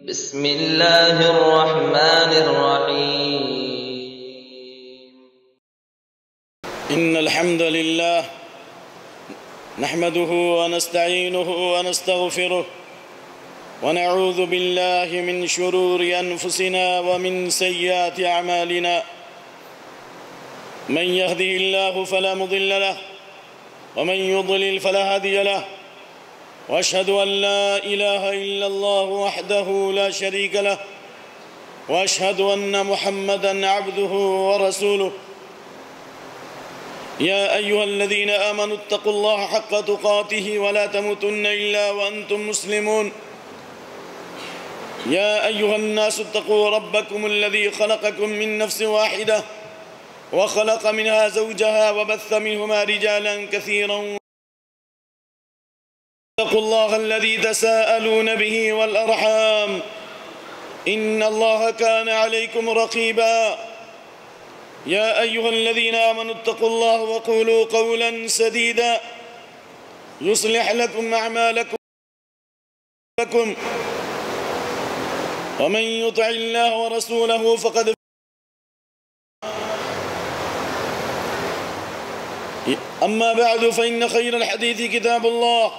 بسم الله الرحمن الرحيم. إن الحمد لله نحمده ونستعينه ونستغفره ونعوذ بالله من شرور أنفسنا ومن سيئات أعمالنا. من يهده الله فلا مضل له ومن يضلل فلا هادي له، وأشهد أن لا إله إلا الله وحده لا شريك له، وأشهد أن محمدًا عبده ورسوله. يا أيها الذين آمنوا اتقوا الله حق تقاته ولا تموتن إلا وأنتم مسلمون. يا أيها الناس اتقوا ربكم الذي خلقكم من نفس واحدة وخلق منها زوجها وبث منهما رجالا كثيرا. اتقوا الله الذي تساءلون به والأرحام إن الله كان عليكم رقيبا. يا أيها الذين آمنوا اتقوا الله وقولوا قولا سديدا يصلح لكم أعمالكم ومن يطع الله ورسوله فقد. أما بعد، فإن خير الحديث كتاب الله،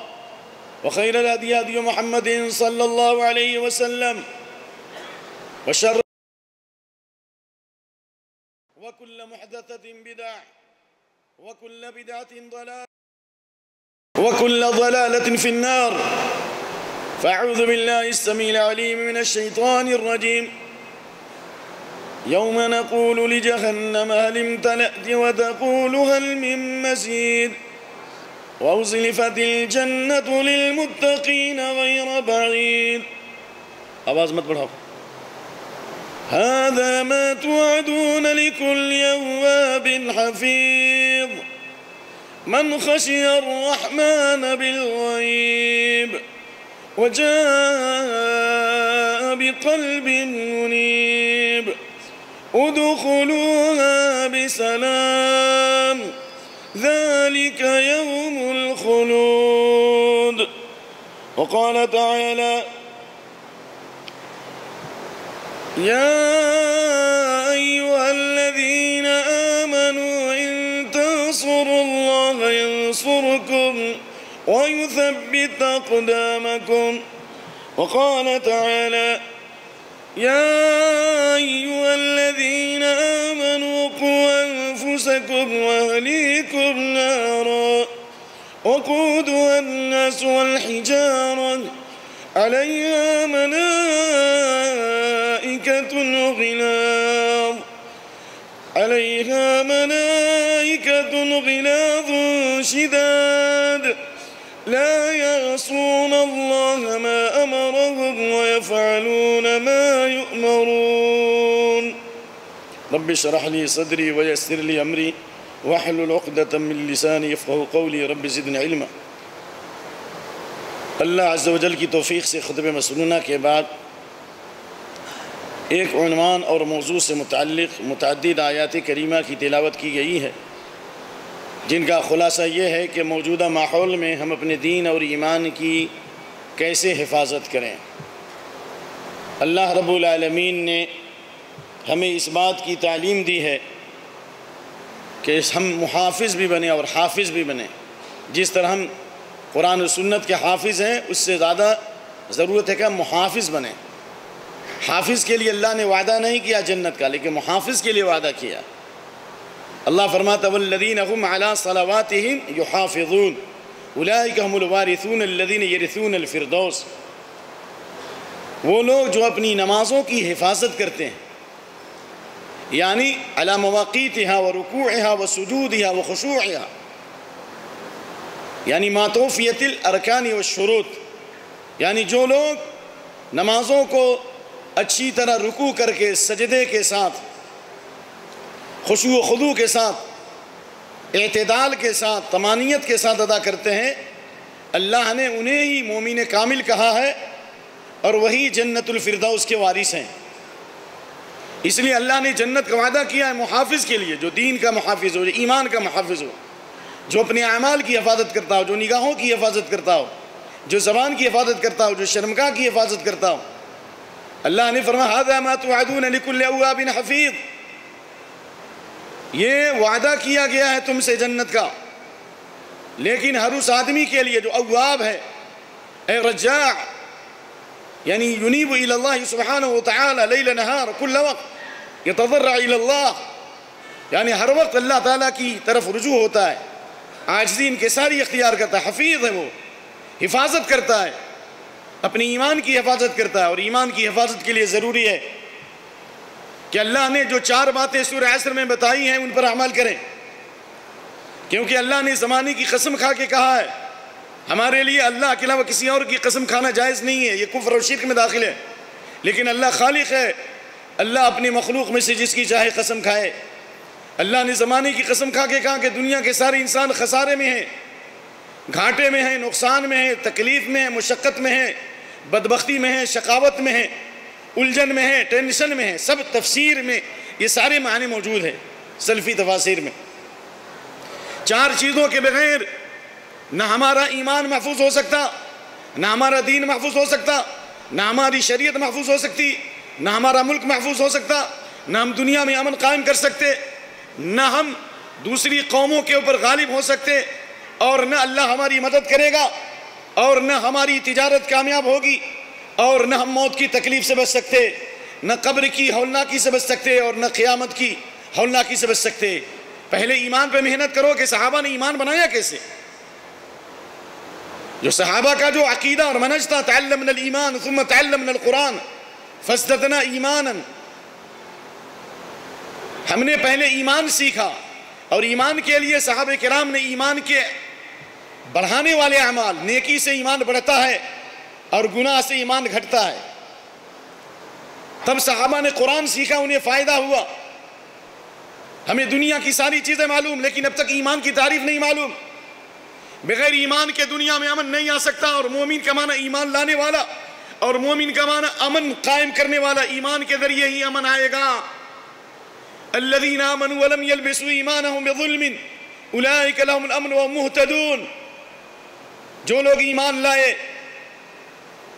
وخير الهدي هدي محمد صلى الله عليه وسلم، وشر وكل محدثة بدعة وكل بدعة ضلالة وكل ضلالة في النار. فأعوذ بالله السميع العليم من الشيطان الرجيم. يوم نقول لجهنم هل امتلأت وتقول هل من مزيد وأزلفت الجنة للمتقين غير بعيد. آواز مت بڑھاؤ. هذا ما توعدون لكل أواب حفيظ من خشي الرحمن بالغيب وجاء بقلب منيب ادخلوها بسلام ذلك يوم الخلود. وقال تعالى: يا أيها الذين آمنوا إن تنصروا الله ينصركم ويثبت أقدامكم. وقال تعالى: يا أيها الذين آمنوا قوا أنفسكم وأهليكم نارا وقودها الناس والحجارة عليها ملائكة غلاظ شداد لا يعصون الله ما أمرهم ويفعلون ما يؤمرون. رب اشرح لي صدري ويسر لي أمري واحلل عقدة من لساني يفقهوا قولي رب زدني علما. اللہ عز و جل کی توفیق سے خطبہ مسنونہ کے بعد ایک عنوان اور موضوع سے متعلق متعدد آیات کریمہ کی تلاوت کی گئی ہے، جن کا خلاصہ یہ ہے کہ موجودہ ماحول میں ہم اپنے دین اور ایمان کی کیسے حفاظت کریں. اللہ رب العالمین نے ہمیں اس بات کی تعلیم دی ہے کہ ہم محافظ بھی بنیں اور حافظ بھی بنیں. جس طرح ہم قرآن و سنت کے حافظ ہیں، اس سے زیادہ ضرورت ہے کہ ہم محافظ بنیں. حافظ کے لیے اللہ نے وعدہ نہیں کیا جنت کا، لیکن محافظ کے لیے وعدہ کیا. اللہ فرماتا: والذین هم علی صلواتہم یحافظون اولئک هم الوارثون الذین یرثون الفردوس. وہ لوگ جو اپنی نمازوں کی حفاظت کرتے ہیں، یعنی علی مواقیتها ورکوعها وسجودها وخشوعها، یعنی معطوفیت الارکان والشروط، یعنی جو لوگ نمازوں کو اچھی طرح رکوع کر کے سجدے کے ساتھ، خشوع و خضوع کے ساتھ، اعتدال کے ساتھ، طمانینت کے ساتھ ادا کرتے ہیں، اللہ نے انہیں ہی مومن کامل کہا ہے اور وہی جنت الفردوس کے وارث ہیں. اس لیے اللہ نے جنت کا وعدہ کیا ہے محافظ کے لیے، جو دین کا محافظ ہو، جو ایمان کا محافظ ہو، جو اپنے اعمال کی حفاظت کرتا ہو، جو نگاہوں کی حفاظت کرتا ہو، جو زبان کی حفاظت کرتا ہو، جو شرمگاہ کی حفاظت کرتا ہو. اللہ نے فرمایا ھذا ما توعدون لکل اواب حفیظ، یہ وعدہ کیا گیا ہے تم سے جنت کا، لیکن ہر اس آدمی کے لیے جو اواب ہے، اے رجاع، یعنی ینیب الی اللہ سبحانہ وتعالی لیل نہار کل وقت یتضرع الی اللہ، یعنی ہر وقت اللہ تعالیٰ کی طرف رجوع ہوتا ہے، عاجزی انکساری اختیار کرتا ہے، حفیظ ہے، وہ حفاظت کرتا ہے، اپنی ایمان کی حفاظت کرتا ہے۔ اور ایمان کی حفاظت کے لیے ضروری ہے کہ اللہ نے جو 4 باتیں سورہ عصر میں بتائی ہیں ان پر عمل کریں، کیونکہ اللہ نے زمانے کی قسم کھا کے کہا ہے ہمارے لیے اللہ کے علاوہ کسی اور کی قسم کھانا جائز نہیں ہے، یہ کفر اور شرک میں داخل ہے، لیکن اللہ خالق ہے، اللہ اپنے مخلوق میں سے جس کی چاہے قسم کھائے۔ اللہ نے زمانے کی قسم کھا کے کہا کہ دنیا کے سارے انسان خسارے میں ہیں، گھاٹے میں ہیں، نقصان میں ہیں، تکلیف میں ہیں، مشقت میں ہیں، بدبختی میں ہیں، شقاوت میں ہیں، الجھن میں ہیں، ٹینشن میں ہیں۔ سب تفسیر میں یہ سارے معنی موجود ہیں، سلفی تفاسیر میں۔ 4 چیزوں کے بغیر نہ ہمارا ایمان محفوظ ہو سکتا، نہ ہمارا دین محفوظ ہو سکتا، نہ ہماری شریعت محفوظ ہو سکتی، نہ ہمارا ملک محفوظ ہو سکتا، نہ ہم دنیا میں امن قائم کر سکتے، نہ ہم دوسری قوموں کے اوپر غالب ہو سکتے، اور نہ اللہ ہماری مدد کرے گا، اور نہ ہماری تجارت کامیاب ہوگی، اور نہ ہم موت کی تکلیف سے بچ سکتے، نہ قبر کی ہولناکی سے بچ سکتے، اور نہ قیامت کی ہولناکی سے بچ سکتے۔ پہلے ایمان پہ محنت کرو کہ صحابہ نے ایمان بنایا کیسے۔ جو صحابہ کا جو عقیدہ اور منہج تھا، تعلمنا الایمان ثم تعلمنا القرآن فازددنا ایمانا، ہم نے پہلے ایمان سیکھا، اور ایمان کے لیے صحابہ کرام نے ایمان کے بڑھانے والے اعمال، نیکی سے ایمان بڑھتا ہے اور گناہ سے ایمان گھٹتا ہے۔ تب صحابہ نے قرآن سیکھا، انہیں فائدہ ہوا۔ ہمیں دنیا کی ساری چیزیں معلوم، لیکن اب تک ایمان کی تعریف نہیں معلوم۔ بغیر ایمان کے دنیا میں امن نہیں آ سکتا، اور مومن کا معنی ایمان لانے والا، اور مومن کا معنی امن قائم کرنے والا۔ ایمان کے ذریعے ہی امن آئے گا۔ الذین آمنوا ولم یلبسوا ایمانہم بظلم اولئک لہم الامن وہم مہتدون، جو لوگ ایمان لائے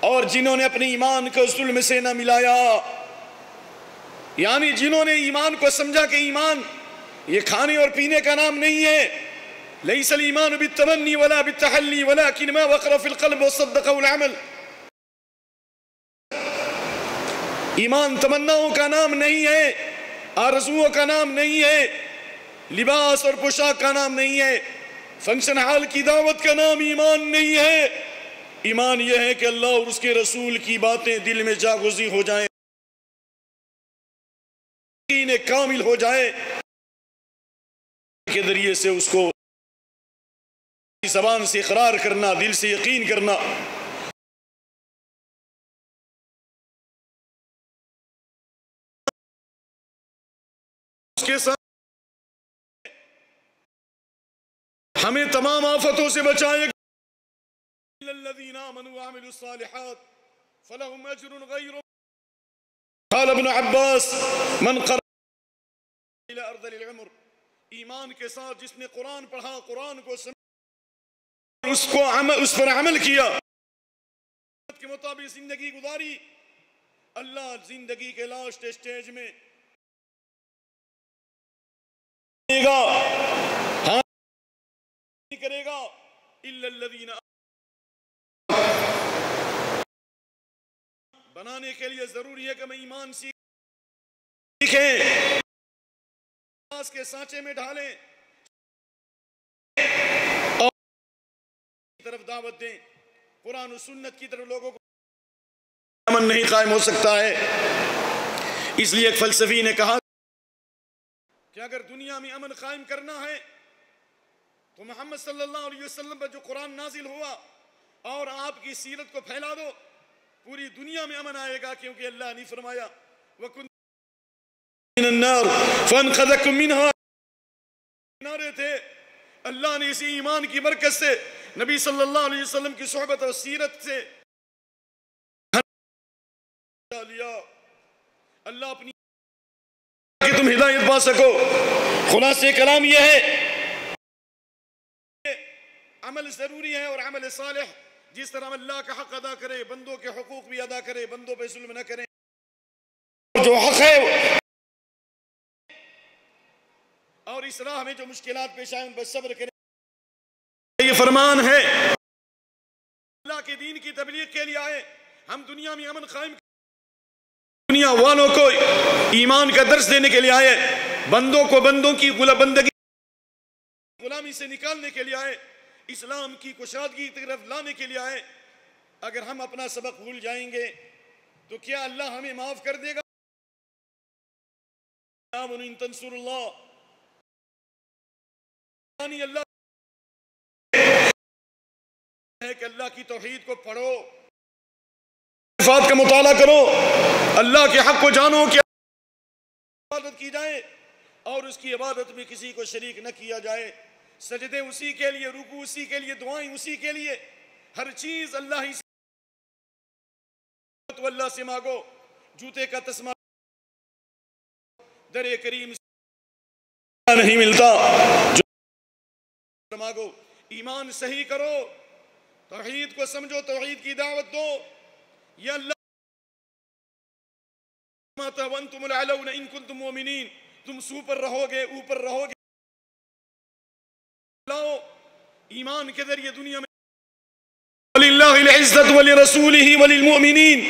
اور جنہوں نے اپنے ایمان کو ظلم سے نہ ملایا، یعنی جنہوں نے ایمان کو سمجھا کہ ایمان یہ کھانے اور پینے کا نام نہیں ہے، لیس الایمان بالتمنی ولا بالتحلی ولکن ما وقر فی القلب وصدقہ العمل، ایمان تمناؤں کا نام نہیں ہے، آرزوؤں کا نام نہیں ہے، لباس اور پوشاک کا نام نہیں ہے، فنکشن ہال کی دعوت کا نام ایمان نہیں ہے۔ ایمان یہ ہے کہ اللہ اور اس کے رسول کی باتیں دل میں جاگزی ہو جائیں، یقین کامل ہو جائے، کے ذریعے سے اس کو زبان سے اقرار کرنا، دل سے یقین کرنا۔ اس کے ساتھ ہمیں تمام آفتوں سے بچائے گا۔ الذین آمنوا وعملوا الصالحات فلهم اجر غیر قال ابن عباس من قرأ الى ارض العمر، ایمان کے ساتھ جس نے قرآن پڑھا، قرآن کو سمجھا، اس پر عمل کیا، کے مطابق زندگی گزاری، اللہ زندگی کے لاسٹ اسٹیج میں گا، ہاں نہیں کرے گا الا الذین بنانے کے لیے ضروری ہے کہ میں ایمان سیکھیں، آس کے سانچے میں ڈھالیں اور طرف دعوت دیں، قرآن و سنت کی طرف لوگوں کو۔ امن نہیں قائم ہو سکتا ہے۔ اس لیے ایک فلسفی نے کہا کہ اگر دنیا میں امن قائم کرنا ہے تو محمد صلی اللہ علیہ وسلم پر جو قرآن نازل ہوا اور آپ کی سیرت کو پھیلا دو، پوری دنیا میں امن آئے گا، کیونکہ اللہ نے فرمایا وَكُنْتُم مِّنَ النَّارِ فَأَنْقَذَكُم مِّنْهَا، نعرے تھے۔ اللہ نے اسی ایمان کی برکت سے، نبی صلی اللہ علیہ وسلم کی صحبت اور سیرت سے لیا، اللہ اپنی کہ تم ہدایت پا سکو۔ خلاصہ کلام یہ ہے عمل ضروری ہے، اور عمل صالح جس طرح اللہ کا حق ادا کرے، بندوں کے حقوق بھی ادا کرے، بندوں پہ ظلم نہ کرے۔ اس راہ میں جو مشکلات پیش آئے ان پر صبر کریں. یہ فرمان ہے اللہ کے دین کی تبلیغ کے لیے آئے, ہم دنیا میں امن قائم دنیا والوں کو ایمان کا درس دینے کے لیے آئے, بندوں کو بندوں کی بندگی غلامی سے نکالنے کے لیے آئے, اسلام کی کشادگی کی طرف لانے کے لیے آئے. اگر ہم اپنا سبق بھول جائیں گے تو کیا اللہ ہمیں معاف کر دے گا؟ ان تنصر اللہ اللہ ہے کہ اللہ کی توحید کو پڑھو, صفات کا مطالعہ کرو, اللہ کے حق کو جانو کہ عبادت کی جائے اور اس کی عبادت میں کسی کو شریک نہ کیا جائے. سجدے اسی کے لیے, رکوع اسی کے لیے, دعائیں اسی کے لیے, ہر چیز اللہ ہی سے, تو اللہ سے مانگو. جوتے کا تسمہ در کریم سے نہیں ملتا, جو مانگو. ایمان صحیح کرو, توحید کو سمجھو, توحید کی دعوت دو. یا اللہ وانتم الاعلون ان کنتم مومنین, تم سوپر رہو گے, اوپر رہو گے. لاؤ ایمان کے ذریعے دنیا میں وَلِلَّهِ الْعِزَّةُ وَلِرَسُولِهِ وَلِلْمُؤْمِنِينَ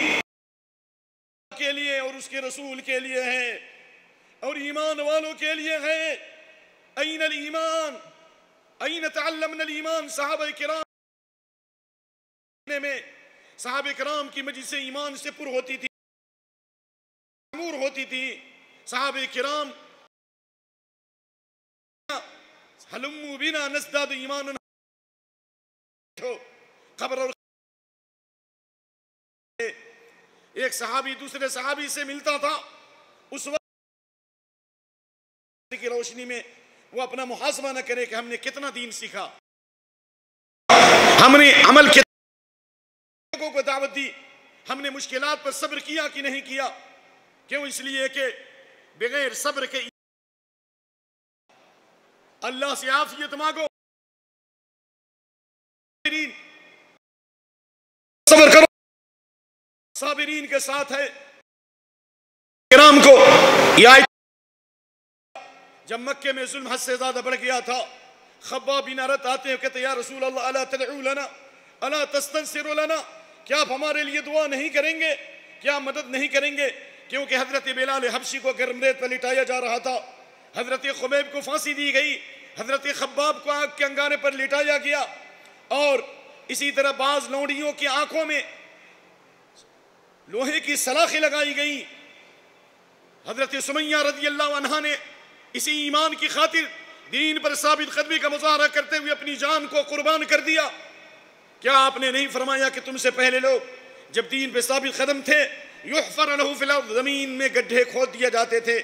کے لیے اور اس کے رسول کے لیے ہے اور ایمان والوں کے لیے ہے. این الایمان, این تعلمنا الایمان. صحابہ کرام میں صحابہ کرام کی مجلس ایمان سے پر ہوتی تھی, معمور ہوتی تھی. صحابہ کرام حلموا بنا نزداد ایمانا, خبر اور ایک صحابی دوسرے صحابی سے ملتا تھا, اس وقت کی روشنی میں وہ اپنا محاسبہ نہ کرے کہ ہم نے کتنا دین سیکھا, ہم نے عمل کے لوگوں کو دعوت دی, ہم نے مشکلات پر صبر کیا کہ نہیں کیا. کیوں؟ اس لیے کہ بغیر صبر کے اللہ سے عافیت مانگو, صبر کرو. صابرین کے ساتھ ہے کرام کو. یہ جب مکے میں ظلم حد سے زیادہ بڑھ گیا تھا, خباب بن ارت آتے ہیں, کہتے ہیں یا رسول اللہ الا تدعو لنا الا تستنصر لنا, کیا آپ ہمارے لیے دعا نہیں کریں گے, کیا مدد نہیں کریں گے؟ کیونکہ حضرت بلال حبشی کو گرم ریت پر لٹایا جا رہا تھا, حضرت خبیب کو پھانسی دی گئی, حضرت خباب کو آگ کے انگارے پر لٹایا گیا, اور اسی طرح بعض لونڈیوں کی آنکھوں میں لوہے کی سلاخیں لگائی گئی. حضرت سمیہ رضی اللہ عنہ نے اسی ایمان کی خاطر دین پر ثابت قدمی کا مظاہرہ کرتے ہوئے اپنی جان کو قربان کر دیا. کیا آپ نے نہیں فرمایا کہ تم سے پہلے لوگ جب دین پہ ثابت قدم تھے, یحفر له فی الارض, زمین میں گڈھے کھود دیے جاتے تھے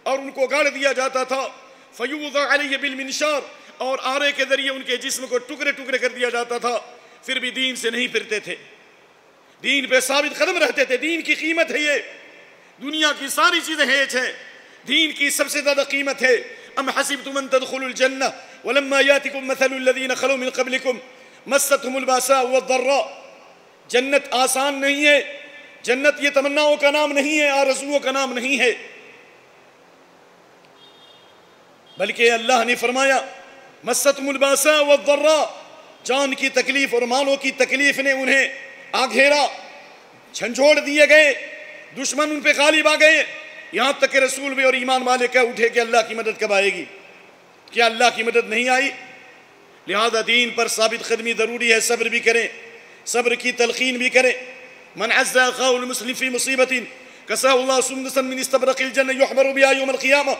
اور ان کو گاڑ دیا جاتا تھا, فیوضع علیہ بالمنشار, اور آرے کے ذریعے ان کے جسم کو ٹکڑے ٹکڑے کر دیا جاتا تھا, پھر بھی دین سے نہیں پھرتے تھے, دین پہ ثابت قدم رہتے تھے. دین کی قیمت ہے یہ, دنیا کی ساری چیزیں ہیچ ہیں, دین کی سب سے زیادہ قیمت ہے. ام حسبتم ان تدخلوا الجنہ ولما یاتکم مثل الذین خلوا من قبلکم مستهم الباساء والضراء. جنت آسان نہیں ہے, جنت یہ تمناؤں کا نام نہیں ہے, آرزوؤں کا نام نہیں ہے, بلکہ اللہ نے فرمایا مستهم الباساء والضراء, جان کی تکلیف اور مالوں کی تکلیف نے انہیں آ گھیرا, جھنجھوڑ دیے گئے, دشمن ان پہ غالب آ گئے, یہاں تک کہ رسول بھی اور ایمان والے کہہ اٹھے کہ اللہ کی مدد کب آئے گی. کیا اللہ کی مدد نہیں آئی؟ لہذا دین پر ثابت قدمی ضروری ہے. صبر بھی کریں, صبر کی تلقین بھی کریں. من عز اخاه المسلم في مصیبت کساه اللہ سندسا من استبرق الجنہ یحبر بها یوم القیامہ.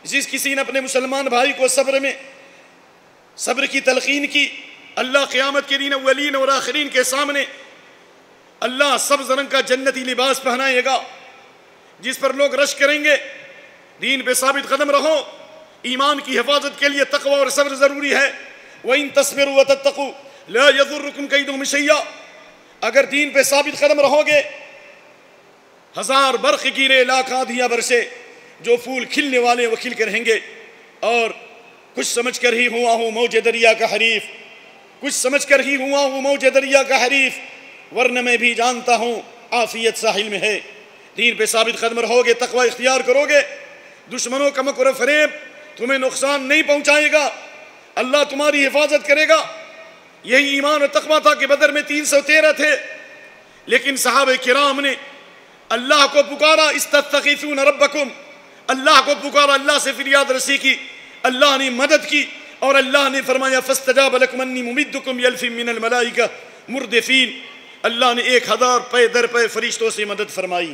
جس کسی نے اپنے مسلمان بھائی کو صبر کی تلقین کی, اللہ قیامت کے دن اولین اور آخرین کے سامنے اللہ سبز رنگ کا جنتی لباس پہنائے گا, جس پر لوگ رش کریں گے. دین پہ ثابت قدم رہو, ایمان کی حفاظت کے لیے تقوی اور صبر ضروری ہے. وَإِن تَصْبِرُوا وَتَتَّقُوا لَا يَضُرُّكُمْ كَيْدُهُمْ شَيْئًا. اگر دین پہ ثابت قدم رہو گے, ہزار برق گرے لاکھ آندھیاں برسے, جو پھول کھلنے والے وہ کھل کر رہیں گے. اور کچھ سمجھ کر ہی ہوا ہوں موج دریا کا حریف, کچھ سمجھ کر ہی ہوا ہوں موج دریا کا حریف, ورنہ میں بھی جانتا ہوں عافیت ساحل میں ہے. دین پہ ثابت قدم رہو گے, تقوی اختیار کرو گے, دشمنوں کا مکر و فریب تمہیں نقصان نہیں پہنچائے گا، اللہ تمہاری حفاظت کرے گا۔ یہی ایمان اور تقویٰ تھا کہ بدر میں 313 تھے، لیکن صحابہ کرام نے اللہ کو پکارا، استغیثون ربکم، اللہ کو پکارا، اللہ سے فریاد رسی کی، اللہ نے مدد کی، اور اللہ نے فرمایا فاستجاب لکم انی ممدکم بألف من الملائکہ مردفین، اللہ نے 1000 پے در پے فرشتوں سے مدد فرمائی۔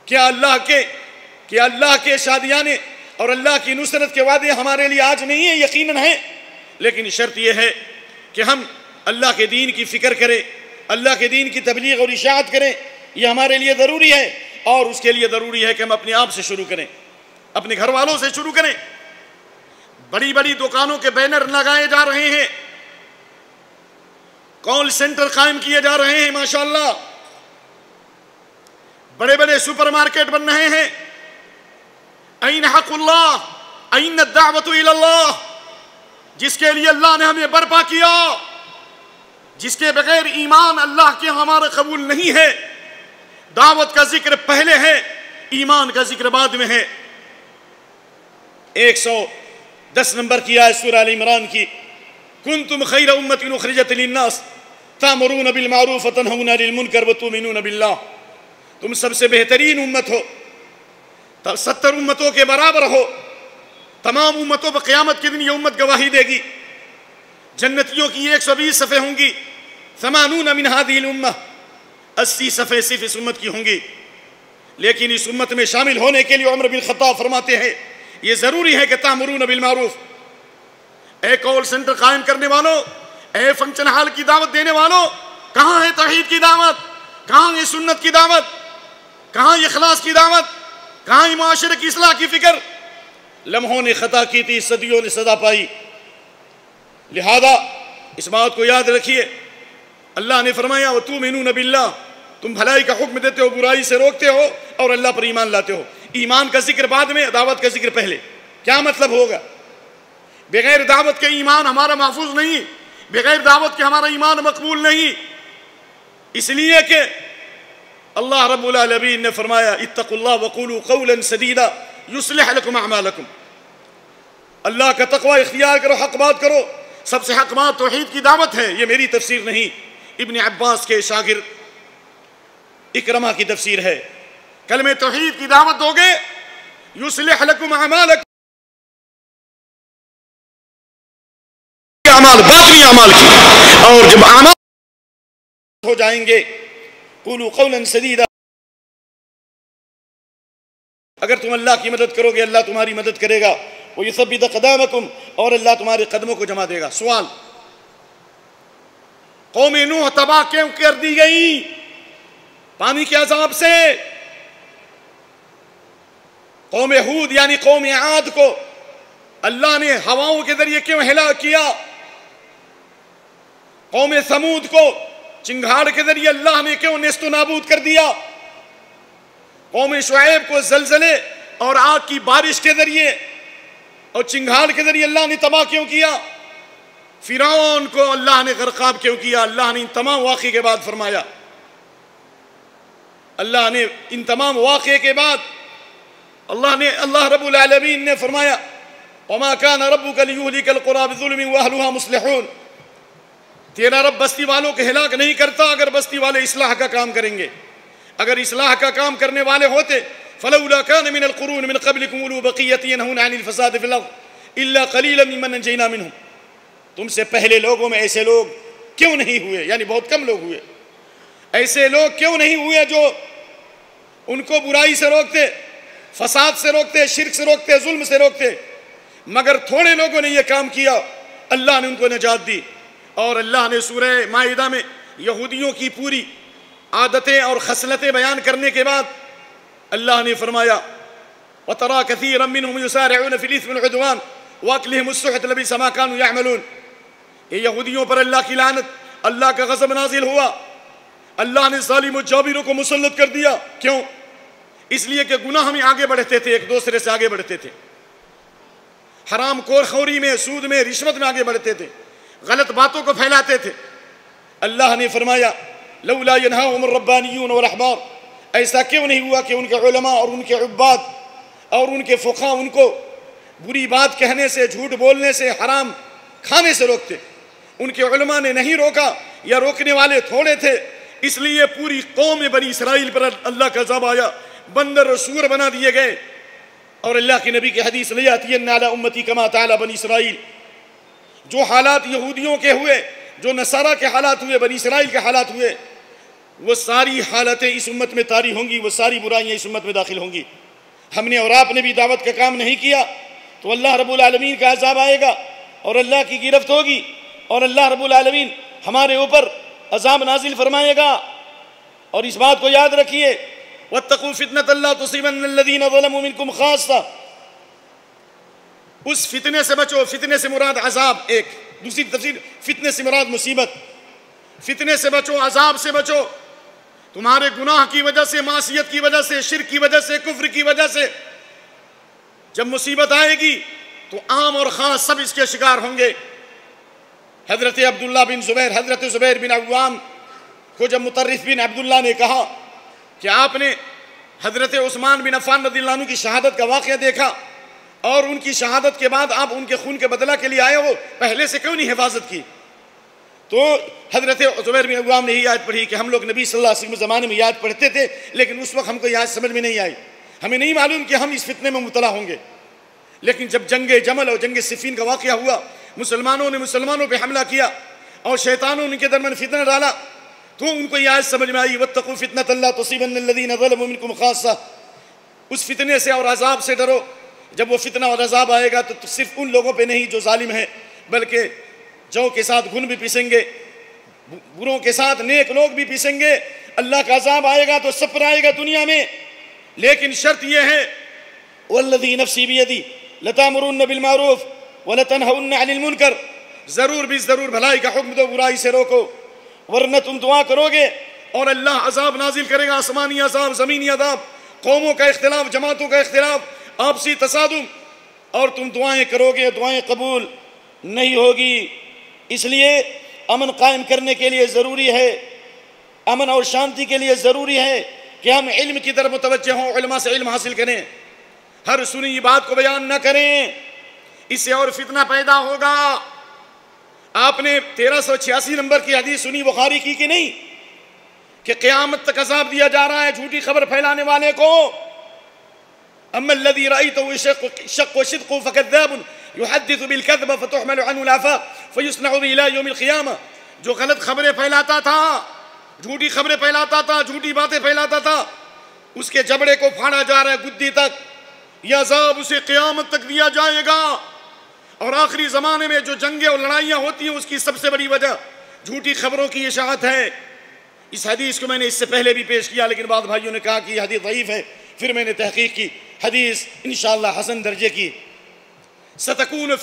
کیا اللہ کے شادیانے اور اللہ کی نصرت کے وعدے ہمارے لیے آج نہیں ہیں؟ یقیناً ہیں، لیکن شرط یہ ہے کہ ہم اللہ کے دین کی فکر کریں، اللہ کے دین کی تبلیغ اور اشاعت کریں، یہ ہمارے لیے ضروری ہے، اور اس کے لیے ضروری ہے کہ ہم اپنے آپ سے شروع کریں، اپنے گھر والوں سے شروع کریں۔ بڑی بڑی دکانوں کے بینر لگائے جا رہے ہیں، کال سینٹر قائم کیے جا رہے ہیں، ماشاءاللہ بڑے بڑے سپر مارکیٹ بن رہے ہیں۔ این حق اللہ، این الدعوت الی اللہ، جس کے لیے اللہ نے ہمیں برپا کیا، جس کے بغیر ایمان اللہ کے ہمارا قبول نہیں ہے۔ دعوت کا ذکر پہلے ہے، ایمان کا ذکر بعد میں ہے۔ 110 نمبر کی آیت سورہ آل عمران کی، کنتم خیر امۃ اخرجت للناس تأمرون بالمعروف وتنہون عن المنکر وتؤمنون باللہ، تم سب سے بہترین امت ہو، 70 امتوں کے برابر ہو، تمام امتوں پر قیامت کے دن یہ امت گواہی دے گی۔ جنتیوں کی 120 صفحے ہوں گی، 80 من هذه الامہ، 80 صفحے صرف اس امت کی ہوں گی، لیکن اس امت میں شامل ہونے کے لیے عمر بن خطاب فرماتے ہیں یہ ضروری ہے کہ تأمرون بالمعروف، اے کال سینٹر قائم کرنے والوں، اے فنکشن ہال کی دعوت دینے والوں، کہاں ہے توحید کی دعوت، کہاں ہے سنت کی دعوت، کہاں اخلاص کی دعوت، کہاں معاشرے کی اصلاح کی فکر؟ لمحوں نے خطا کی تھی، صدیوں نے سزا پائی۔ لہذا اس بات کو یاد رکھیے، اللہ نے فرمایا وَتُؤْمِنُونَ بِاللَّهِ، تم بھلائی کا حکم دیتے ہو، برائی سے روکتے ہو، اور اللہ پر ایمان لاتے ہو۔ ایمان کا ذکر بعد میں، دعوت کا ذکر پہلے۔ کیا مطلب ہوگا؟ بغیر دعوت کے ایمان ہمارا محفوظ نہیں، بغیر دعوت کے ہمارا ایمان مقبول نہیں، اس لیے کہ اللہ رب العالمین نے فرمایا اتقوا اللہ وقولوا قولا سدیدا یصلح لکم اعمالکم، اللہ کا تقوی اختیار کرو، حق بات کرو۔ سب سے حق بات توحید کی دعوت ہے، یہ میری تفسیر نہیں، ابن عباس کے شاگرد اکرمہ کی تفسیر ہے۔ کلمہ توحید کی دعوت دو گے، یصلح لکم اعمالکم، اعمال باطنی اعمال کی، اور جب اعمال ہو جائیں گے قولوا قولا سدیدا، اگر تم اللہ کی مدد کرو گے اللہ تمہاری مدد کرے گا، وَيُثَبِّتَ قَدَامَكُمْ، اور اللہ تمہارے قدموں کو جمع دے گا۔ سوال، قوم نوح تباہ کیوں کر دی گئی پانی کے عذاب سے؟ قوم ہود یعنی قوم عاد کو اللہ نے ہواؤں کے ذریعے کیوں ہلاک کیا؟ قوم ثمود کو چنگھاڑ کے ذریعے اللہ نے کیوں نیست و نابود کر دیا؟ قوم شعیب کو زلزلے اور آگ کی بارش کے ذریعے اور چنگھاڑ کے ذریعے اللہ نے تباہ کیوں کیا؟ فرعون کو اللہ نے غرقاب کیوں کیا؟ اللہ نے ان تمام واقعے کے بعد فرمایا، اللہ نے ان تمام واقعے کے بعد اللہ رب العالمین نے فرمایا وَمَا كَانَ رَبُّكَ لِيُهْلِكَ الْقُرَىٰ بِظُلْمٍ وَأَهْلُهَا مُصْلِحُونَ، تیرا رب بستی والوں کے ہلاک نہیں کرتا اگر بستی والے اصلاح کا کام کریں گے۔ اگر اصلاح کا کام کرنے والے ہوتے فَلَوْلَا كَانَ مِنَ الْقُرُونِ مِنْ قَبْلِكُمْ أُولُو بَقِيَّةٍ يَنْهُونَ عَنِ الْفَسَادِ فِي الْأَرْضِ إِلَّا قَلِيلًا مِّمَّنْ أَنجَيْنَا مِنْهُمْ، تم سے پہلے لوگوں میں ایسے لوگ کیوں نہیں ہوئے، یعنی بہت کم لوگ ہوئے، ایسے لوگ کیوں نہیں ہوئے جو ان کو برائی سے روکتے، فساد سے روکتے، شرک سے روکتے، ظلم سے روکتے، مگر تھوڑے لوگوں نے یہ کام کیا، اللہ نے ان کو نجات دی۔ اور اللہ نے سورہ مائدہ میں یہودیوں کی پوری عادتیں اور خصلتیں بیان کرنے کے بعد اللہ نے فرمایا وَتَرَى كَثِيرًا مِّنْهُمْ يُسَارِعُونَ فِي الْإِثْمِ وَالْعُدْوَانِ وَأَكْلِهِمُ السُّحْتَ لَبِئْسَ مَا كَانُوا يَعْمَلُونَ، یہ یہودیوں پر اللہ کی لعنت، اللہ کا غضب نازل ہوا، اللہ نے ظالم و جابروں کو مسلط کر دیا۔ کیوں؟ اس لیے کہ گناہ میں آگے بڑھتے تھے، ایک دوسرے سے آگے بڑھتے تھے، حرام خوری میں، سود میں، رشوت میں آگے بڑھتے تھے، غلط باتوں کو پھیلاتے تھے۔ اللہ نے فرمایا لولا ينهاهم الربانيون والاحبار، ایسا کیوں نہیں ہوا کہ ان کے علماء اور ان کے عباد اور ان کے فقہاء ان کو بری بات کہنے سے، جھوٹ بولنے سے، حرام کھانے سے روکتے. ان کے علماء نے نہیں روکا یا روکنے والے تھوڑے تھے، اس لیے پوری قوم بنی اسرائیل پر اللہ کا عذاب آیا، بندر اور سور بنا دیے گئے. اور اللہ کے نبی کی حدیث لے آتی ہے علی امتی کما تعالی بنی اسرائیل. جو حالات یہودیوں کے ہوئے، جو نصارہ کے حالات ہوئے، بنی اسرائیل کے حالات ہوئے، وہ ساری حالتیں اس امت میں طاری ہوں گی، وہ ساری برائیاں اس امت میں داخل ہوں گی. ہم نے اور آپ نے بھی دعوت کا کام نہیں کیا تو اللہ رب العالمین کا عذاب آئے گا اور اللہ کی گرفت ہوگی، اور اللہ رب العالمین ہمارے اوپر عذاب نازل فرمائے گا. اور اس بات کو یاد رکھیے، واتقوا فتنة لا تصيبن الذين ظلموا منكم خاصة. اس فتنے سے بچو. فتنے سے مراد عذاب ایک، دوسری تفسیر فتنے سے مراد مصیبت. فتنے سے بچو، عذاب سے بچو. تمہارے گناہ کی وجہ سے، معصیت کی وجہ سے، شرک کی وجہ سے، کفر کی وجہ سے جب مصیبت آئے گی تو عام اور خاص سب اس کے شکار ہوں گے. حضرت عبداللہ بن زبیر، حضرت زبیر بن عوام کو جب مطرف بن عبداللہ نے کہا کہ آپ نے حضرت عثمان بن عفان رضی اللہ عنہ کی شہادت کا واقعہ دیکھا اور ان کی شہادت کے بعد آپ ان کے خون کے بدلہ کے لیے آئے ہو، پہلے سے کیوں نہیں حفاظت کی؟ تو حضرت زبیر بن عوام نے یہ آیت پڑھی کہ ہم لوگ نبی صلی اللہ علیہ وسلم زمانے میں یہ آیت پڑھتے تھے، لیکن اس وقت ہم کو یہ آیت سمجھ میں نہیں آئی، ہمیں نہیں معلوم کہ ہم اس فتنے میں مبتلا ہوں گے. لیکن جب جنگ جمل اور جنگ صفین کا واقعہ ہوا، مسلمانوں نے مسلمانوں پہ حملہ کیا اور شیطانوں نے ان کے درمیان فتنہ ڈالا، تو ان کو یہ آیت سمجھ میں آئی، واتقوا فتنة لا تصيبن الذين ظلموا منكم خاصة. اس فتنے سے اور عذاب سے ڈرو. جب وہ فتنہ اور عذاب آئے گا تو صرف ان لوگوں پہ نہیں جو ظالم ہیں، بلکہ جو کے ساتھ گھن بھی پیسیں گے، بروں کے ساتھ نیک لوگ بھی پیسیں گے. اللہ کا عذاب آئے گا تو سب پر آئے گا دنیا میں، لیکن شرط یہ ہے والذی نفسی بیدی لتامرن بالمعروف ولتنہون عن المنکر. ضرور بھی ضرور بھلائی کا حکم دو، برائی سے روکو، ورنہ تم دعا کرو گے اور اللہ عذاب نازل کرے گا، آسمانی عذاب، زمینی عذاب، قوموں کا اختلاف، جماعتوں کا اختلاف، آپسی تصادم، اور تم دعائیں کرو گے، دعائیں قبول نہیں ہوگی. اس لیے امن قائم کرنے کے لیے ضروری ہے، امن اور شانتی کے لیے ضروری ہے کہ ہم علم کی طرف متوجہ ہوں، علماء سے علم حاصل کریں، ہر سنی بات کو بیان نہ کریں، اس سے اور فتنہ پیدا ہوگا. آپ نے 1386 نمبر کی حدیث سنی بخاری کی کہ نہیں، کہ قیامت تک عذاب دیا جا رہا ہے جھوٹی خبر پھیلانے والے کو. اما الذي رايته شق وصدق فكذاب يحدث بالكذب فتحمل عنه الافاق فيصنع به الى يوم القيامه. جو غلط خبریں پھیلاتا تھا، جھوٹی خبریں پھیلاتا تھا، جھوٹی باتیں پھیلاتا تھا، اس کے جبڑے کو پھاڑا جا رہا ہے گدی تک. یہ عذاب اسے قیامت تک دیا جائے گا. اور آخری زمانے میں جو جنگیں اور لڑائیاں ہوتی ہیں اس کی سب سے بڑی وجہ جھوٹی خبروں کی اشاعت ہے. اس حدیث کو میں نے اس سے پہلے بھی پیش کیا، لیکن بعض بھائیوں نے کہا کہ یہ حدیث ضعیف ہے، پھر میں نے تحقیق کی، حدیث انشاءاللہ حسن درجے کی. ستکون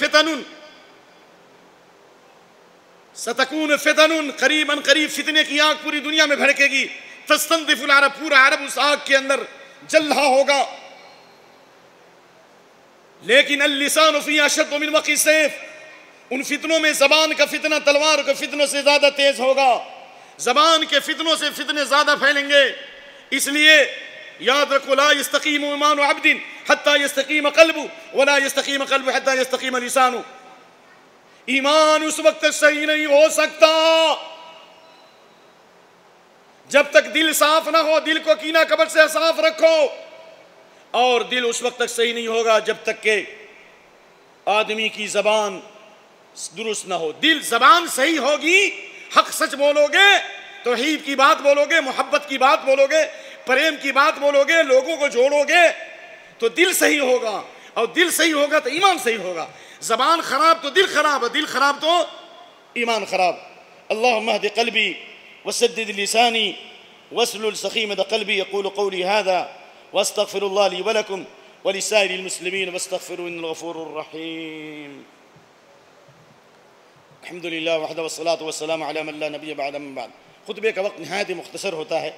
فتن، قریباً قریب فتنے کی آگ پوری دنیا میں بھڑکے گی. تستنزف العرب، پورا عرب اس آگ کے اندر جل رہا ہوگا. لیکن اللسان فی اشد من وقع السیف، ان فتنوں میں زبان کا فتنہ تلوار کے فتنوں سے زیادہ تیز ہوگا. زبان کے فتنوں سے فتنے زیادہ پھیلیں گے. اس لیے یاد رکھو، لا یستقیم ایمان عبد حتی یستقیم قلبہ ولا یستقیم قلبہ حتی یستقیم لسانہ. ایمان اس وقت تک صحیح نہیں ہو سکتا جب تک دل صاف نہ ہو. دل کو کینہ کبر سے صاف رکھو، اور دل اس وقت تک صحیح نہیں ہوگا جب تک کہ آدمی کی زبان درست نہ ہو. دل زبان صحیح ہوگی، حق سچ بولو گے، توحید کی بات بولو گے، محبت کی بات بولو گے، پریم کی بات بولو گے، لوگوں کو جوڑو گے تو دل صحیح ہوگا، اور دل صحیح ہوگا تو ایمان صحیح ہوگا. زبان خراب تو دل خراب ہے، دل خراب تو ایمان خراب. اللهم اهد قلبي وسدد لساني واسلل سخيمة قلبي. يقول قولي هذا واستغفر الله لي ولكم ولسائر المسلمين واستغفروا إنه الغفور الرحيم. الحمد للہ وحدہ والصلاة والسلام علی من لا نبی بعد من بعد. خطبے کا وقت نہایت ہی مختصر ہوتا ہے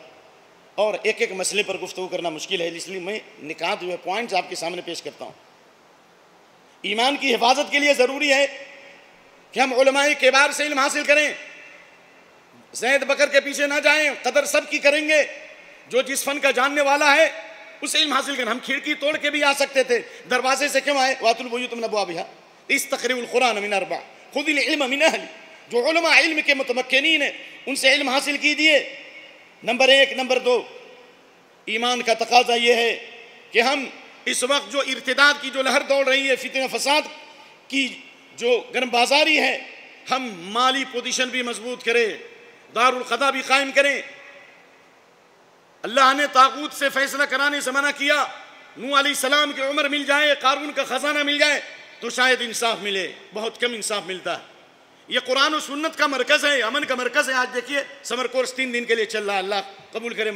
اور ایک ایک مسئلے پر گفتگو کرنا مشکل ہے، اس لیے میں نکات ہوئے پوائنٹس آپ کے سامنے پیش کرتا ہوں. ایمان کی حفاظت کے لیے ضروری ہے کہ ہم علماء کبار سے علم حاصل کریں، زید بکر کے پیچھے نہ جائیں، قدر سب کی کریں گے. جو جس فن کا جاننے والا ہے اس علم حاصل کرنا. ہم کھڑکی توڑ کے بھی آ سکتے تھے, دروازے سے کیوں آئے؟ وَأْتُوا الْبُيُوتَ مِنْ أَبْوَابِهَا اسْتَقْرِئُوا الْقُرْآنَ مِنْ أَرْبَعٍ خُذِ الْعِلْمَ مِنْ أَهْلِ. جو علماء علم کے متمکنین ہیں ان سے علم حاصل کیجئے. نمبر 1. نمبر 2, ایمان کا تقاضا یہ ہے کہ ہم اس وقت جو ارتداد کی جو لہر دوڑ رہی ہے, فتنہ فساد کی جو گرم بازاری ہے, ہم مالی پوزیشن بھی مضبوط کریں, دارالقضا بھی قائم کریں. اللہ نے طاغوت سے فیصلہ کرانے سے منع کیا. نوح علیہ السلام کی عمر مل جائے, قارون کا خزانہ مل جائے تو شاید انصاف ملے, بہت کم انصاف ملتا ہے. یہ قرآن و سنت کا مرکز ہے, امن کا مرکز ہے. آج دیکھیے سمر کورس 3 دن کے لیے چل رہا ہے. اللہ قبول کرے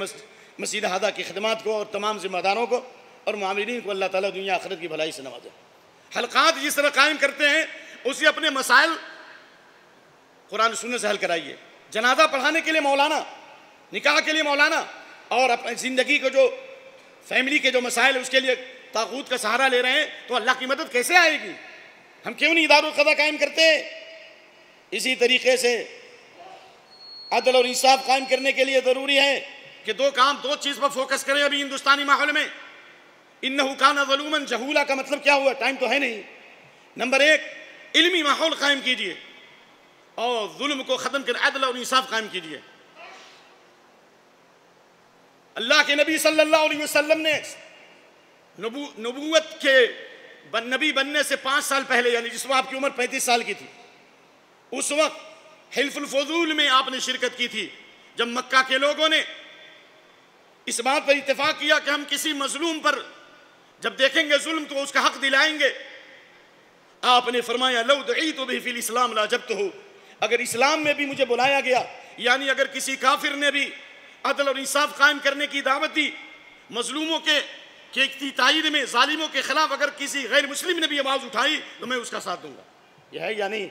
مسجد ہادہ کی خدمات کو اور تمام ذمہ داروں کو اور معاملین کو اللہ تعالیٰ دنیا آخرت کی بھلائی سے نوازے. حلقات جس طرح قائم کرتے ہیں اسی اپنے مسائل قرآن و سنت سے حل کرائیے. جنازہ پڑھانے کے لیے مولانا, نکاح کے لیے مولانا, اور اپنی زندگی کو جو فیملی کے جو مسائل ہے اس کے لیے طاغوت کا سہارا لے رہے ہیں تو اللہ کی مدد کیسے آئے گی؟ ہم کیوں نہیں دارالقضا قائم کرتے؟ اسی طریقے سے عدل اور انصاف قائم کرنے کے لیے ضروری ہے کہ 2 چیز پر فوکس کریں. ابھی ہندوستانی ماحول میں انہو کان ظلوما جہولا کا مطلب کیا ہوا؟ ٹائم تو ہے نہیں. نمبر 1, علمی ماحول قائم کیجئے اور ظلم کو ختم کر عدل اور انصاف قائم کیجئے. اللہ کے نبی صلی اللہ علیہ وسلم نے نبوت کے نبی بننے سے 5 سال پہلے, یعنی جس وقت آپ کی عمر 35 سال کی تھی, اس وقت حلف الفضول میں آپ نے شرکت کی تھی. جب مکہ کے لوگوں نے اس بات پر اتفاق کیا کہ ہم کسی مظلوم پر جب دیکھیں گے ظلم تو اس کا حق دلائیں گے, آپ نے فرمایا لو دعیت به فی الاسلام لاجبتہ, اگر اسلام میں بھی مجھے بلایا گیا, یعنی اگر کسی کافر نے بھی عدل اور انصاف قائم کرنے کی دعوت دی, مظلوموں کی تائید میں, ظالموں کے خلاف اگر کسی غیر مسلم نے بھی آواز اٹھائی تو میں اس کا ساتھ دوں گا. یہ ہے یا نہیں؟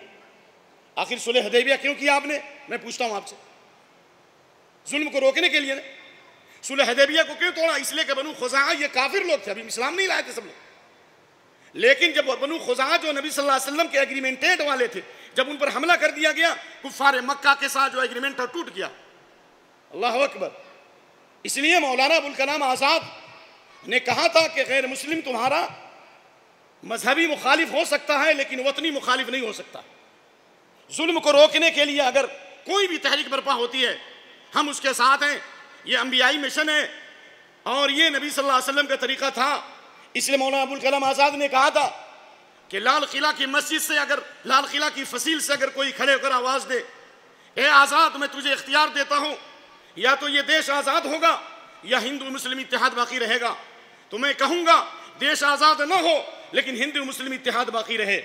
آخر صلح حدیبیہ کیوں کیا آپ نے؟ میں پوچھتا ہوں آپ سے. ظلم کو روکنے کے لیے نا. صلح حدیبیہ کو کیوں توڑا؟ اس لیے کہ بنو خزاعہ یہ کافر لوگ تھے, ابھی اسلام نہیں لائے تھے سب لوگ. لیکن جب بنو خزاعہ جو نبی صلی اللہ علیہ وسلم کے ایگریمنٹیڈ والے تھے, جب ان پر حملہ کر دیا گیا, کفار مکہ کے ساتھ جو ایگریمنٹ تھا ٹوٹ گیا. اللہ اکبر. اس لیے مولانا ابوالکلام آزاد نے کہا تھا کہ غیر مسلم تمہارا مذہبی مخالف ہو سکتا ہے لیکن وطنی مخالف نہیں ہو سکتا. ظلم کو روکنے کے لیے اگر کوئی بھی تحریک برپا ہوتی ہے ہم اس کے ساتھ ہیں. یہ انبیائی مشن ہے اور یہ نبی صلی اللہ علیہ وسلم کا طریقہ تھا. اس لیے مولانا ابوالکلام آزاد نے کہا تھا کہ لال قلعہ کی مسجد سے اگر, لال قلعہ کی فصیل سے اگر کوئی کھڑے ہو کر آواز دے, اے آزاد میں تجھے اختیار دیتا ہوں, یا تو یہ دیش آزاد ہوگا یا ہندو مسلم اتحاد باقی رہے گا, تو میں کہوں گا دیش آزاد نہ ہو لیکن ہندو مسلم اتحاد باقی رہے.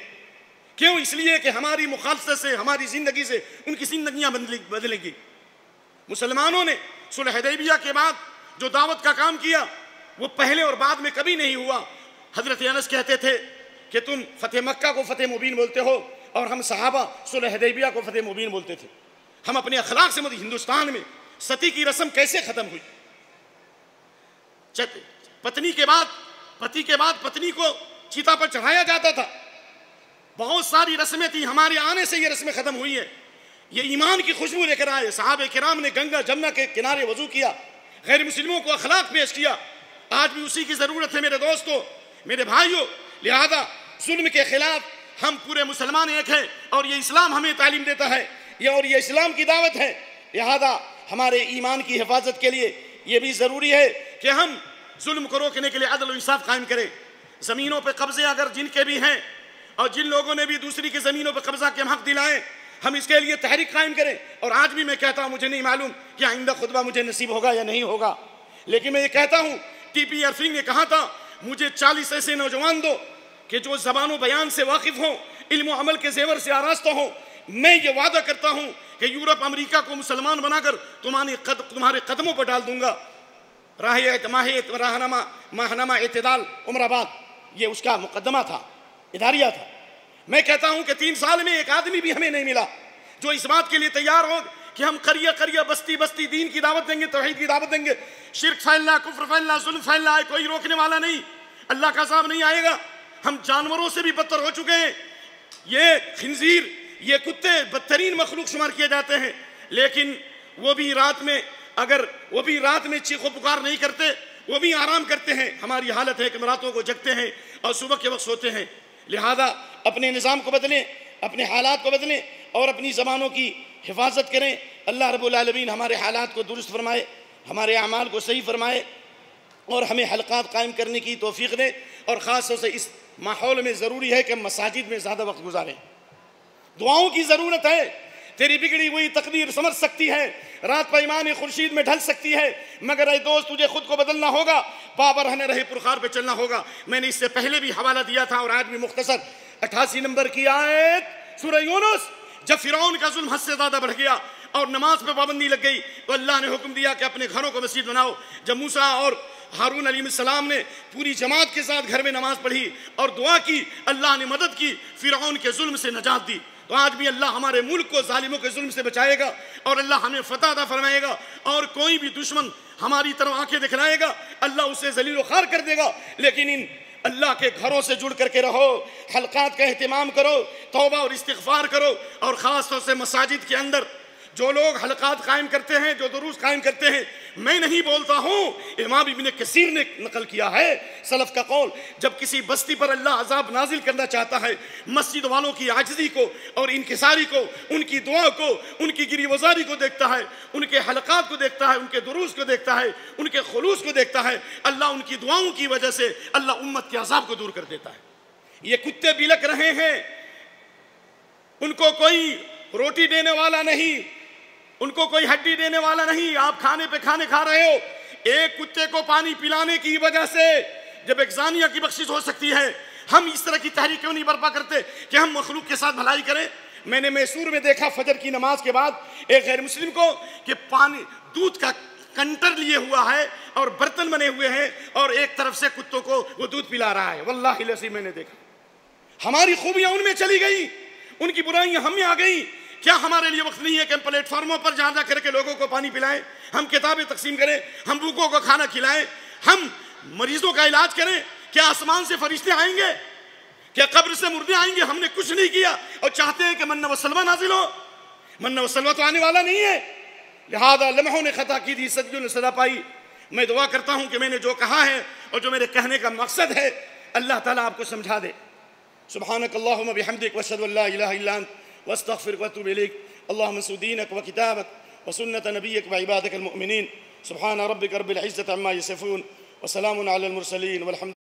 کیوں؟ اس لیے کہ ہماری مخالفت سے, ہماری زندگی سے ان کی زندگیاں بدلیں گی. مسلمانوں نے صلح حدیبیہ کے بعد جو دعوت کا کام کیا وہ پہلے اور بعد میں کبھی نہیں ہوا. حضرت انس کہتے تھے کہ تم فتح مکہ کو فتح مبین بولتے ہو اور ہم صحابہ صلح حدیبیہ کو فتح مبین بولتے تھے. ہم اپنے اخلاق سے ہندوستان میں ستی کی رسم کیسے ختم ہوئی؟ پتی کے بعد پتنی کو چیتا پر چڑھایا جاتا تھا. بہت ساری رسمیں تھیں, ہمارے آنے سے یہ رسمیں ختم ہوئی ہیں. یہ ایمان کی خوشبو لے کر آئے. صحابہ کرام نے گنگا جمنا کے کنارے وضو کیا, غیر مسلموں کو اخلاق پیش کیا. آج بھی اسی کی ضرورت ہے میرے دوستو, میرے بھائیوں. لہذا ظلم کے خلاف ہم پورے مسلمان ایک ہیں اور یہ اسلام ہمیں تعلیم دیتا ہے, اور یہ اسلام کی دعوت ہے. لہذا ہمارے ایمان کی حفاظت کے لیے یہ بھی ضروری ہے کہ ہم ظلم کو روکنے کے لیے عدل و انصاف قائم کریں. زمینوں پہ قبضے اگر جن کے بھی ہیں اور جن لوگوں نے بھی دوسری کی زمینوں پہ قبضہ کے حق دلائیں, ہم اس کے لیے تحریک قائم کریں. اور آج بھی میں کہتا ہوں, مجھے نہیں معلوم کہ آئندہ خطبہ مجھے نصیب ہوگا یا نہیں ہوگا, لیکن میں یہ کہتا ہوں ٹی پی عرفنگ نے کہا تھا مجھے 40 ایسے نوجوان دو کہ جو زبان و بیان سے واقف ہوں, علم و عمل کے زیور سے آراستہ ہوں. میں یہ وعدہ کرتا ہوں کہ یورپ امریکہ کو مسلمان بنا کر تمہارے قدموں پر ڈال دوں گا. ماہنامہ اعتدال عمر آباد, یہ اس کا مقدمہ تھا, اداریہ تھا. میں کہتا ہوں کہ 3 سال میں ایک آدمی بھی ہمیں نہیں ملا جو اس بات کے لیے تیار ہو کہ ہم قریہ قریہ بستی بستی دین کی دعوت دیں گے, توحید کی دعوت دیں گے. شرک پھیلنا, کفر پھیلنا, ظلم پھیلنا ہے, کوئی روکنے والا نہیں. اللہ کا عذاب نہیں آئے گا. ہم جانوروں سے بھی بدتر ہو چکے ہیں. یہ خنزیر, یہ کتے بدترین مخلوق شمار کیے جاتے ہیں, لیکن وہ بھی رات میں چیخ و پکار نہیں کرتے. وہ بھی آرام کرتے ہیں. ہماری حالت ہے کہ ہم راتوں کو جگتے ہیں اور صبح کے وقت سوتے ہیں. لہذا اپنے نظام کو بدلیں, اپنے حالات کو بدلیں اور اپنی زبانوں کی حفاظت کریں. اللہ رب العالمین ہمارے حالات کو درست فرمائے, ہمارے اعمال کو صحیح فرمائے اور ہمیں حلقات قائم کرنے کی توفیق دے. اور خاص طور سے اس ماحول میں ضروری ہے کہ ہم مساجد میں زیادہ وقت گزاریں. دعاؤں کی ضرورت ہے. تیری بگڑی ہوئی تقدیر سمجھ سکتی ہے, رات پیمان خورشید میں ڈھل سکتی ہے, مگر اے دوست تجھے خود کو بدلنا ہوگا, پا رہنے رہے پرخار پہ چلنا ہوگا. میں نے اس سے پہلے بھی حوالہ دیا تھا اور آج بھی مختصر 88 نمبر کی آیت سورہ یونس. جب فرعون کا ظلم حد سے زیادہ بڑھ گیا اور نماز پہ پابندی لگ گئی تو اللہ نے حکم دیا کہ اپنے گھروں کو مسجد بناؤ. جب موسیٰ اور ہارون علیہ السلام نے پوری جماعت کے ساتھ گھر میں نماز پڑھی اور دعا کی, اللہ نے مدد کی, فرعون کے ظلم سے نجات دی. تو آج بھی اللہ ہمارے ملک کو ظالموں کے ظلم سے بچائے گا اور اللہ ہمیں فتح عطا فرمائے گا. اور کوئی بھی دشمن ہماری طرف آنکھیں دکھلائے گا اللہ اسے ذلیل و خوار کر دے گا. لیکن ان اللہ کے گھروں سے جڑ کر کے رہو, حلقات کا اہتمام کرو, توبہ اور استغفار کرو. اور خاص طور سے مساجد کے اندر جو لوگ حلقات قائم کرتے ہیں, جو دروس قائم کرتے ہیں, میں نہیں بولتا ہوں, امام ابن کثیر نے نقل کیا ہے سلف کا قول, جب کسی بستی پر اللہ عذاب نازل کرنا چاہتا ہے, مسجد والوں کی عاجزی کو اور انکساری کو, ان کی دعا کو, ان کی گری وزاری کو دیکھتا ہے, ان کے حلقات کو دیکھتا ہے, ان کے دروس کو دیکھتا ہے, ان کے خلوص کو دیکھتا ہے, اللہ ان کی دعاؤں کی وجہ سے اللہ امت کے عذاب کو دور کر دیتا ہے. یہ کتے بلک رہے ہیں, ان کو کوئی روٹی دینے والا نہیں, ان کو کوئی ہڈی دینے والا نہیں. آپ کھانے پہ کھانے کھا رہے ہو, ایک کتے کو پانی پلانے کی وجہ سے جب ایک زانیہ کی بخشش ہو سکتی ہے, ہم اس طرح کی تحریک کیوں نہیں برپا کرتے کہ ہم مخلوق کے ساتھ بھلائی کریں. میں نے میسور میں دیکھا فجر کی نماز کے بعد ایک غیر مسلم کو کہ پانی دودھ کا کنٹر لیے ہوا ہے اور برتن بنے ہوئے ہیں اور ایک طرف سے کتوں کو وہ دودھ پلا رہا ہے. واللہ العظیم میں نے دیکھا. ہماری خوبیاں ان میں چلی گئی, ان کی برائیاں ہم میں آ گئی. کیا ہمارے لیے وقت نہیں ہے کہ ہم پلیٹ فارموں پر جا کر کے لوگوں کو پانی پلائیں, ہم کتابیں تقسیم کریں, ہم بھوکوں کو کھانا کھلائیں, ہم مریضوں کا علاج کریں؟ کیا آسمان سے فرشتے آئیں گے؟ کیا قبر سے مردے آئیں گے؟ ہم نے کچھ نہیں کیا اور چاہتے ہیں کہ من و سلوہ نازل ہو. من و سلوہ تو آنے والا نہیں ہے. لہذا لمحوں نے خطا کی تھی, صدیوں نے سزا پائی. میں دعا کرتا ہوں کہ میں نے جو کہا ہے اور جو میرے کہنے کا مقصد ہے اللہ تعالیٰ آپ کو سمجھا دے. سبحانک اللہم بحمدک واشہد ان لا الہ الا انت واستغفرک واتوب الیک. اللہم انصر دینک وکتابک وسنت نبیک وعبادک المؤمنین. سبحان ربک رب العزة عما یصفون وسلام علی المرسلین والحمد